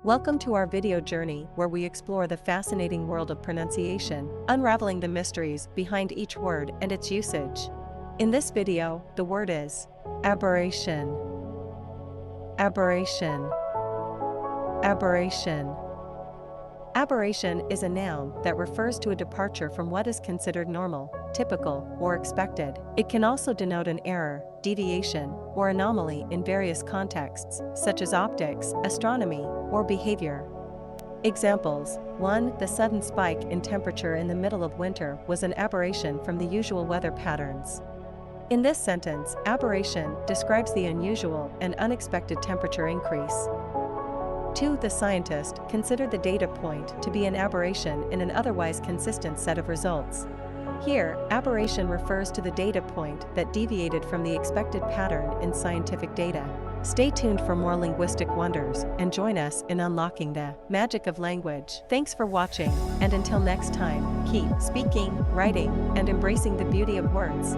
Welcome to our video journey where we explore the fascinating world of pronunciation, unraveling the mysteries behind each word and its usage. In this video, the word is aberration. Aberration. Aberration. Aberration is a noun that refers to a departure from what is considered normal, typical, or expected. It can also denote an error, deviation, or anomaly in various contexts, such as optics, astronomy, or behavior. Examples: 1. The sudden spike in temperature in the middle of winter was an aberration from the usual weather patterns. In this sentence, aberration describes the unusual and unexpected temperature increase. 2. The scientist considered the data point to be an aberration in an otherwise consistent set of results. Here, aberration refers to the data point that deviated from the expected pattern in scientific data. Stay tuned for more linguistic wonders and join us in unlocking the magic of language. Thanks for watching, and until next time, keep speaking, writing, and embracing the beauty of words.